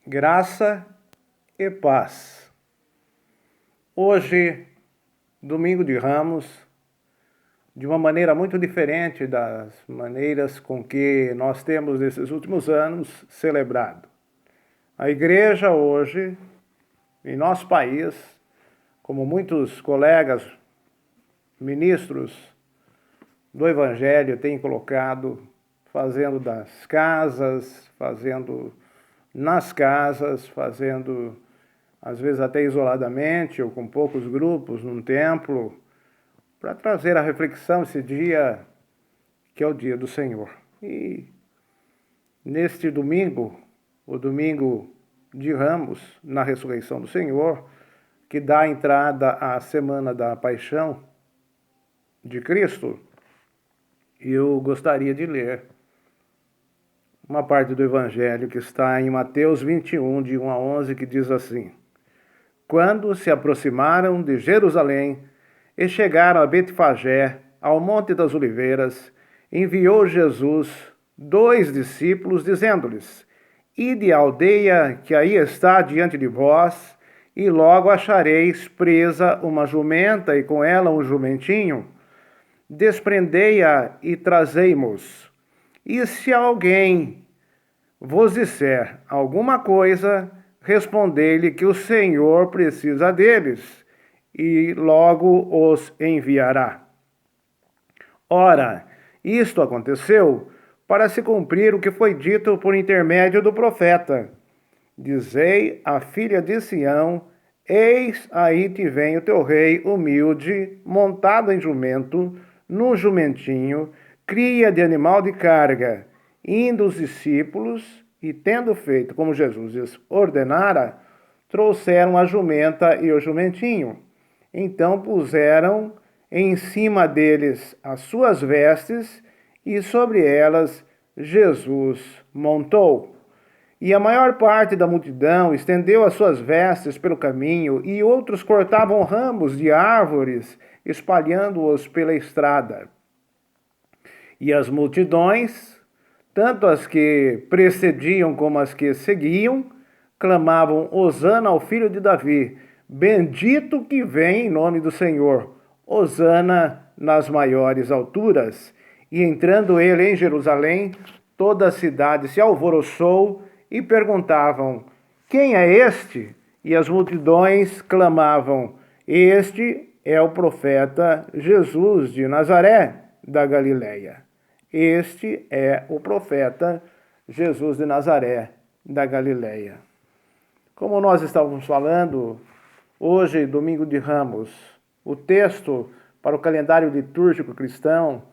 Graça e paz. Hoje, domingo de Ramos, de uma maneira muito diferente das maneiras com que nós temos nesses últimos anos celebrado. A igreja hoje, em nosso país, como muitos colegas ministros do Evangelho têm colocado, fazendo das casas, fazendo nas casas, fazendo às vezes até isoladamente ou com poucos grupos num templo, para trazer a reflexão esse dia que é o dia do Senhor. E neste domingo, o domingo de Ramos, na ressurreição do Senhor, que dá entrada à semana da paixão de Cristo, eu gostaria de ler uma parte do Evangelho que está em Mateus 21, de 1 a 11, que diz assim: Quando se aproximaram de Jerusalém e chegaram a Betfagé, ao Monte das Oliveiras, enviou Jesus 2 discípulos, dizendo-lhes: Ide à aldeia que aí está diante de vós, e logo achareis presa uma jumenta e com ela um jumentinho. Desprendei-a e trazei-mos. E se alguém vos disser alguma coisa, respondei-lhe que o Senhor precisa deles, e logo os enviará. Ora, isto aconteceu para se cumprir o que foi dito por intermédio do profeta. Dizei à filha de Sião: Eis aí te vem o teu rei humilde, montado em jumento, no jumentinho, cria de animal de carga. Indo os discípulos, e tendo feito como Jesus lhes ordenara, trouxeram a jumenta e o jumentinho. Então puseram em cima deles as suas vestes, e sobre elas Jesus montou. E a maior parte da multidão estendeu as suas vestes pelo caminho, e outros cortavam ramos de árvores, espalhando-os pela estrada. E as multidões, tanto as que precediam como as que seguiam, clamavam: Hosana ao filho de Davi, bendito que vem em nome do Senhor, Hosana nas maiores alturas. E entrando ele em Jerusalém, toda a cidade se alvoroçou e perguntavam: Quem é este? E as multidões clamavam: Este é o profeta Jesus de Nazaré da Galileia. Este é o profeta Jesus de Nazaré da Galileia. Como nós estávamos falando, hoje, domingo de Ramos, o texto para o calendário litúrgico cristão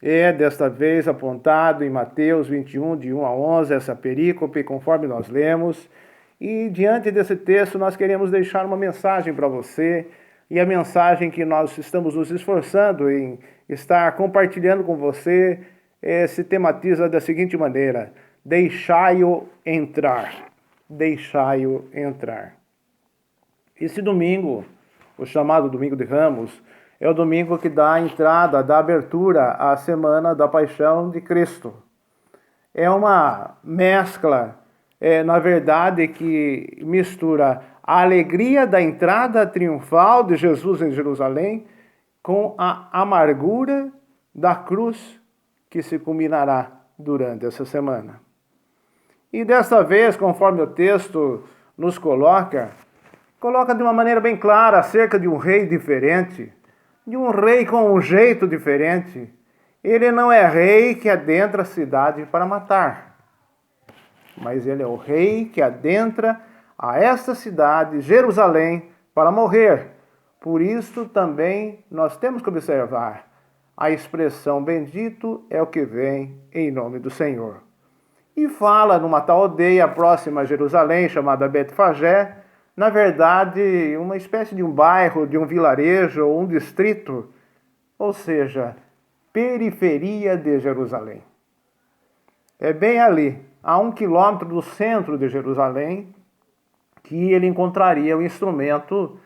é, desta vez, apontado em Mateus 21, de 1 a 11, essa perícope, conforme nós lemos. E, diante desse texto, nós queremos deixar uma mensagem para você, e a mensagem que nós estamos nos esforçando em estar compartilhando com você se tematiza da seguinte maneira: deixai-o entrar. Deixai-o entrar. Esse domingo, o chamado Domingo de Ramos, é o domingo que dá a entrada, dá abertura à Semana da Paixão de Cristo. É uma mescla, na verdade, que mistura a alegria da entrada triunfal de Jesus em Jerusalém com a amargura da cruz que se culminará durante essa semana. E desta vez, conforme o texto nos coloca de uma maneira bem clara acerca de um rei diferente, de um rei com um jeito diferente. Ele não é rei que adentra a cidade para matar, mas ele é o rei que adentra a esta cidade, Jerusalém, para morrer. Por isso também nós temos que observar a expressão bendito é o que vem em nome do Senhor. E fala numa tal aldeia próxima a Jerusalém, chamada Betfagé, na verdade, uma espécie de um bairro, de um vilarejo ou um distrito, ou seja, periferia de Jerusalém. É bem ali, a 1 quilômetro do centro de Jerusalém, que ele encontraria o instrumento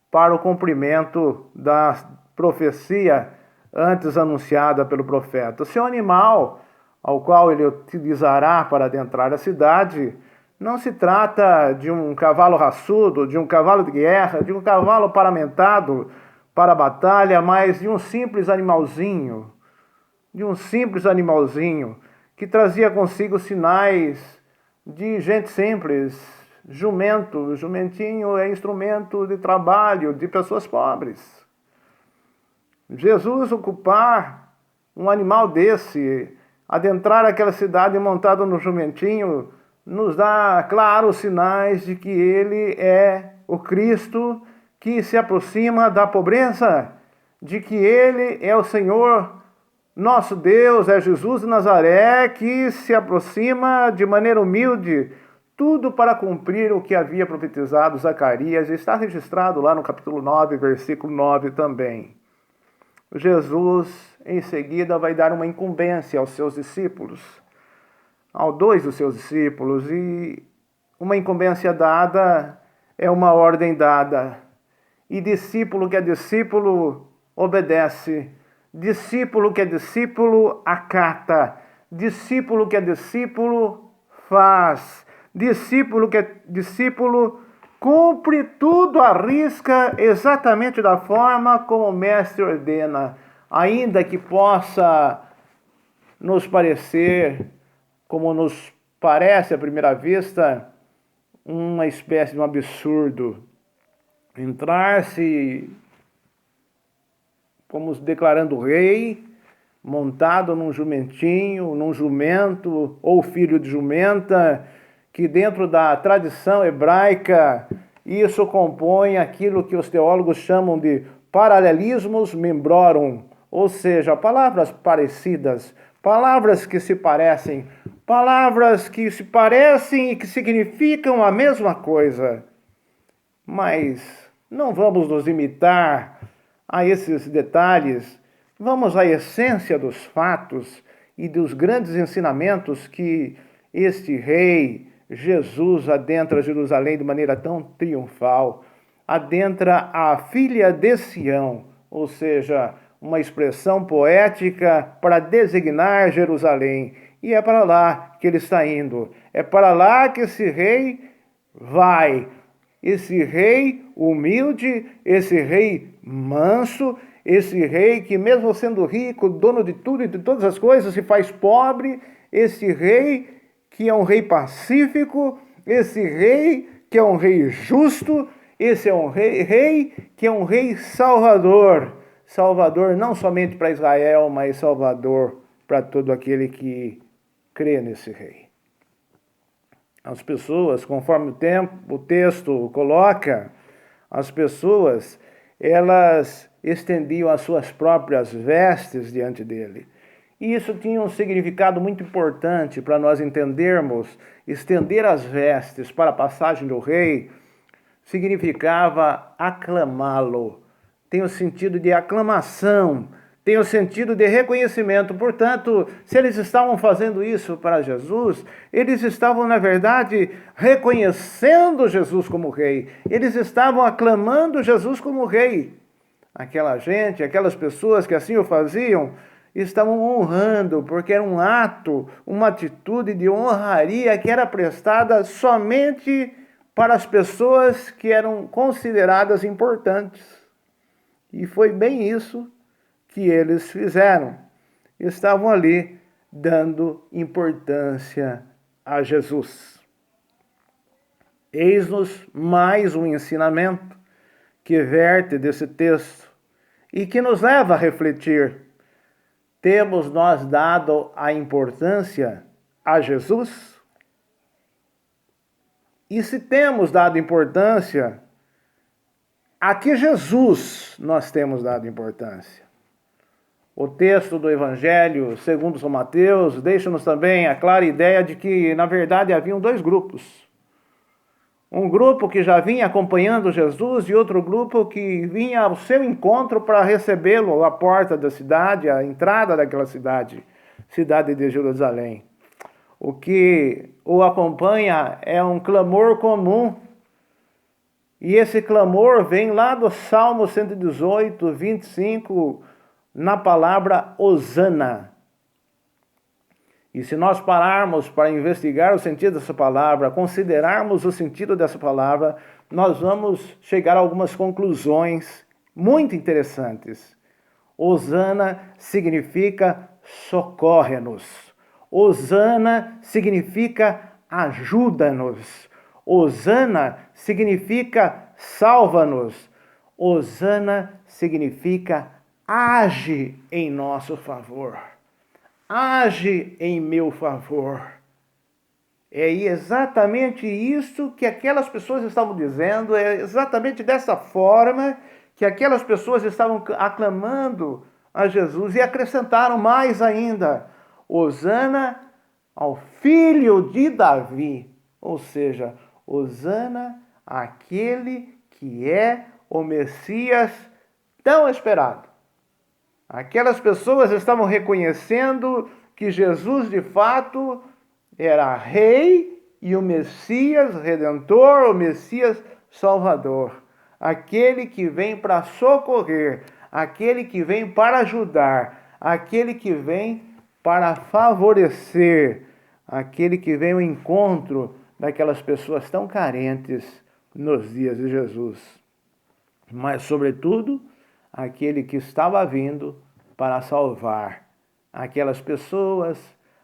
para o cumprimento da profecia antes anunciada pelo profeta. O seu animal, ao qual ele utilizará para adentrar a cidade, não se trata de um cavalo raçudo, de um cavalo de guerra, de um cavalo paramentado para a batalha, mas de um simples animalzinho que trazia consigo sinais de gente simples. Jumento, jumentinho é instrumento de trabalho de pessoas pobres. Jesus ocupar um animal desse, adentrar aquela cidade montado no jumentinho, nos dá claros sinais de que ele é o Cristo que se aproxima da pobreza, de que ele é o Senhor, nosso Deus, é Jesus de Nazaré, que se aproxima de maneira humilde, tudo para cumprir o que havia profetizado Zacarias, está registrado lá no capítulo 9, versículo 9 também. Jesus, em seguida, vai dar uma incumbência aos seus discípulos, a dois dos seus discípulos, e uma incumbência dada é uma ordem dada. E discípulo que é discípulo obedece, discípulo que é discípulo acata, discípulo que é discípulo faz, discípulo que é discípulo cumpre tudo à risca, exatamente da forma como o mestre ordena, ainda que possa nos parecer, como nos parece à primeira vista, uma espécie de um absurdo. Entrar-se como declarando rei, montado num jumentinho, num jumento ou filho de jumenta, que dentro da tradição hebraica isso compõe aquilo que os teólogos chamam de paralelismos membrorum, ou seja, palavras parecidas, palavras que se parecem e que significam a mesma coisa. Mas não vamos nos limitar a esses detalhes, vamos à essência dos fatos e dos grandes ensinamentos que este rei Jesus adentra Jerusalém de maneira tão triunfal, adentra a filha de Sião, ou seja, uma expressão poética para designar Jerusalém. E é para lá que ele está indo, é para lá que esse rei vai. Esse rei humilde, esse rei manso, esse rei que mesmo sendo rico, dono de tudo e de todas as coisas, se faz pobre, esse rei que é um rei pacífico, esse rei que é um rei justo, esse é um rei que é um rei salvador. Salvador não somente para Israel, mas salvador para todo aquele que crê nesse rei. As pessoas, conforme o texto coloca, as pessoas, elas estendiam as suas próprias vestes diante dele. E isso tinha um significado muito importante para nós entendermos. Estender as vestes para a passagem do rei significava aclamá-lo. Tem o sentido de aclamação, tem o sentido de reconhecimento. Portanto, se eles estavam fazendo isso para Jesus, eles estavam, na verdade, reconhecendo Jesus como rei. Eles estavam aclamando Jesus como rei. Aquela gente, aquelas pessoas que assim o faziam, estavam honrando, porque era um ato, uma atitude de honraria que era prestada somente para as pessoas que eram consideradas importantes. E foi bem isso que eles fizeram. Estavam ali dando importância a Jesus. Eis-nos mais um ensinamento que verte desse texto e que nos leva a refletir. Temos nós dado a importância a Jesus? E se temos dado importância, a que Jesus nós temos dado importância? O texto do Evangelho, segundo São Mateus, deixa-nos também a clara ideia de que, na verdade, haviam dois grupos. Um grupo que já vinha acompanhando Jesus e outro grupo que vinha ao seu encontro para recebê-lo à porta da cidade, à entrada daquela cidade, cidade de Jerusalém. O que o acompanha é um clamor comum. E esse clamor vem lá do Salmo 118, 25, na palavra Hosana. E se nós pararmos para investigar o sentido dessa palavra, considerarmos o sentido dessa palavra, nós vamos chegar a algumas conclusões muito interessantes. Hosana significa socorre-nos. Hosana significa ajuda-nos. Hosana significa salva-nos. Hosana significa age em nosso favor. Age em meu favor. É exatamente isso que aquelas pessoas estavam dizendo, é exatamente dessa forma que aquelas pessoas estavam aclamando a Jesus e acrescentaram mais ainda: Hosana ao filho de Davi, ou seja, Hosana àquele que é o Messias tão esperado. Aquelas pessoas estavam reconhecendo que Jesus de fato era rei e o Messias redentor, o Messias salvador. Aquele que vem para socorrer, aquele que vem para ajudar, aquele que vem para favorecer, aquele que vem ao encontro daquelas pessoas tão carentes nos dias de Jesus. Mas, sobretudo, aquele que estava vindo para salvar aquelas pessoas,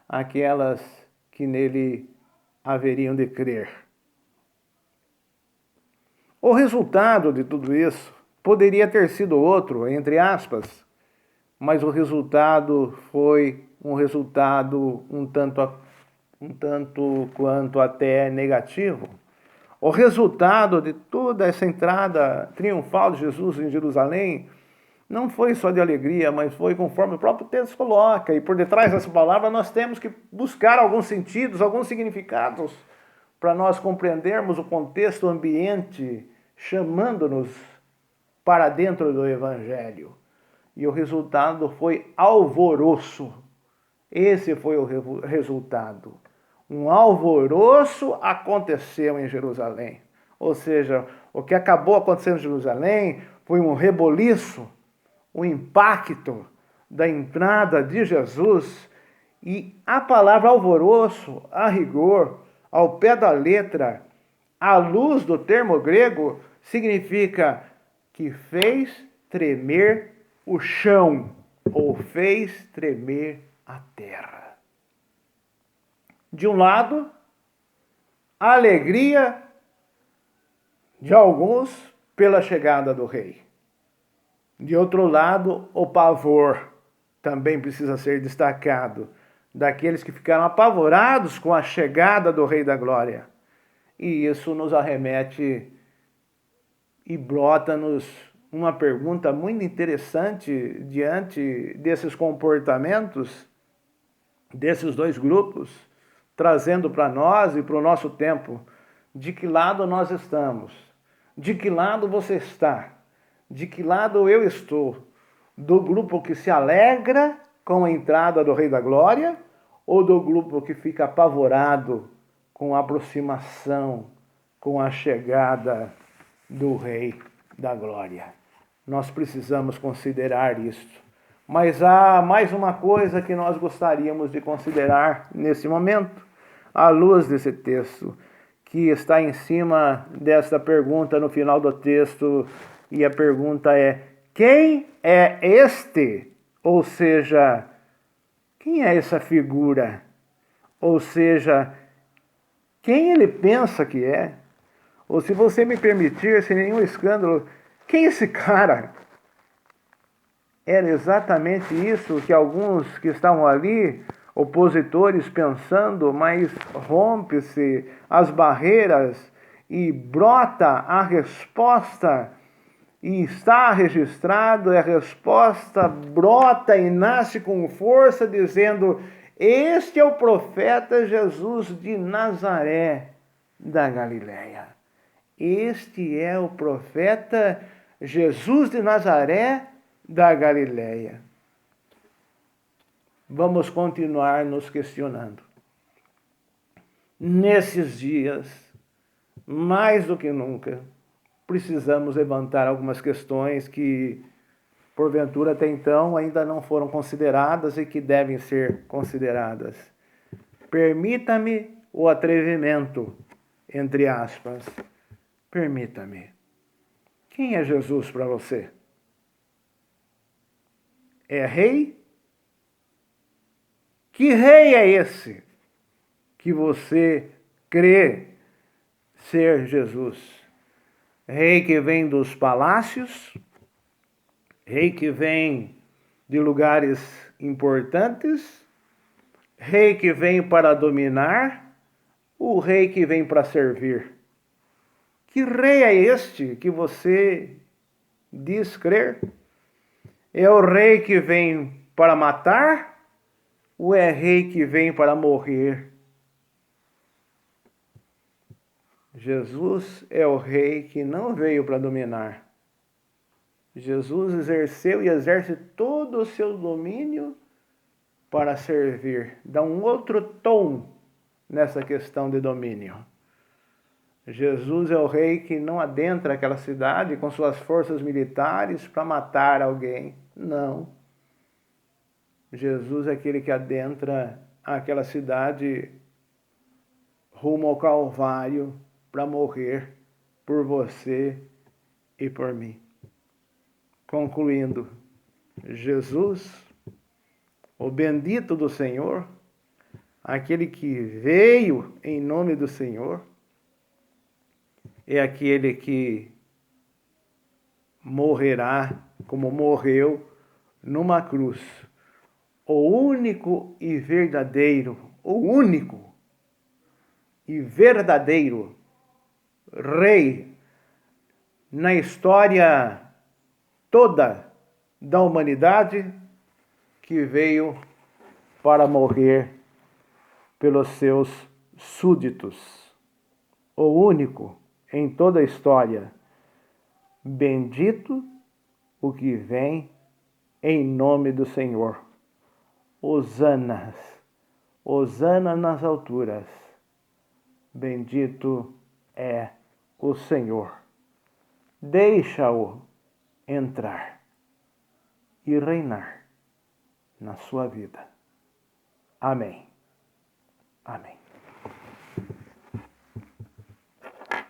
aquelas que nele haveriam de crer. O resultado de tudo isso poderia ter sido outro, entre aspas, mas o resultado foi um resultado um tanto quanto até negativo. O resultado de toda essa entrada triunfal de Jesus em Jerusalém não foi só de alegria, mas foi conforme o próprio texto coloca. E por detrás dessa palavra nós temos que buscar alguns sentidos, alguns significados, para nós compreendermos o contexto, o ambiente, chamando-nos para dentro do Evangelho. E o resultado foi alvoroço. Esse foi o resultado. Um alvoroço aconteceu em Jerusalém. Ou seja, o que acabou acontecendo em Jerusalém foi um reboliço, um impacto da entrada de Jesus. E a palavra alvoroço, a rigor, ao pé da letra, à luz do termo grego, significa que fez tremer o chão, ou fez tremer a terra. De um lado, a alegria de alguns pela chegada do rei. De outro lado, o pavor também precisa ser destacado, daqueles que ficaram apavorados com a chegada do Rei da Glória. E isso nos arremete e brota-nos uma pergunta muito interessante diante desses comportamentos desses dois grupos, trazendo para nós e para o nosso tempo: de que lado nós estamos? De que lado você está? De que lado eu estou? Do grupo que se alegra com a entrada do Rei da Glória ou do grupo que fica apavorado com a aproximação, com a chegada do Rei da Glória? Nós precisamos considerar isso. Mas há mais uma coisa que nós gostaríamos de considerar nesse momento, à luz desse texto, que está em cima desta pergunta no final do texto, e a pergunta é: quem é este? Ou seja, quem é essa figura? Ou seja, quem ele pensa que é? Ou, se você me permitir, sem nenhum escândalo, quem é esse cara? Era exatamente isso que alguns que estavam ali, opositores, pensando, mas rompe-se as barreiras e brota a resposta, e está registrado, a resposta brota e nasce com força, dizendo: este é o profeta Jesus de Nazaré da Galileia. Este é o profeta Jesus de Nazaré da Galileia. Vamos continuar nos questionando. Nesses dias, mais do que nunca, precisamos levantar algumas questões que, porventura, até então ainda não foram consideradas e que devem ser consideradas. Permita-me o atrevimento, entre aspas. Permita-me. Quem é Jesus para você? É rei? Que rei é esse que você crê ser Jesus? Rei que vem dos palácios? Rei que vem de lugares importantes? Rei que vem para dominar? O rei que vem para servir? Que rei é este que você diz crer? É o rei que vem para matar? Ou é rei que vem para morrer? Jesus é o rei que não veio para dominar. Jesus exerceu e exerce todo o seu domínio para servir. Dá um outro tom nessa questão de domínio. Jesus é o rei que não adentra aquela cidade com suas forças militares para matar alguém. Não. Jesus é aquele que adentra aquela cidade rumo ao Calvário para morrer por você e por mim. Concluindo, Jesus, o bendito do Senhor, aquele que veio em nome do Senhor, é aquele que morrerá como morreu numa cruz. O único e verdadeiro, o único e verdadeiro rei na história toda da humanidade que veio para morrer pelos seus súditos. O único em toda a história. Bendito o que vem em nome do Senhor. Hosanas, hosana nas alturas. Bendito é o Senhor. Deixa-o entrar e reinar na sua vida. Amém. Amém.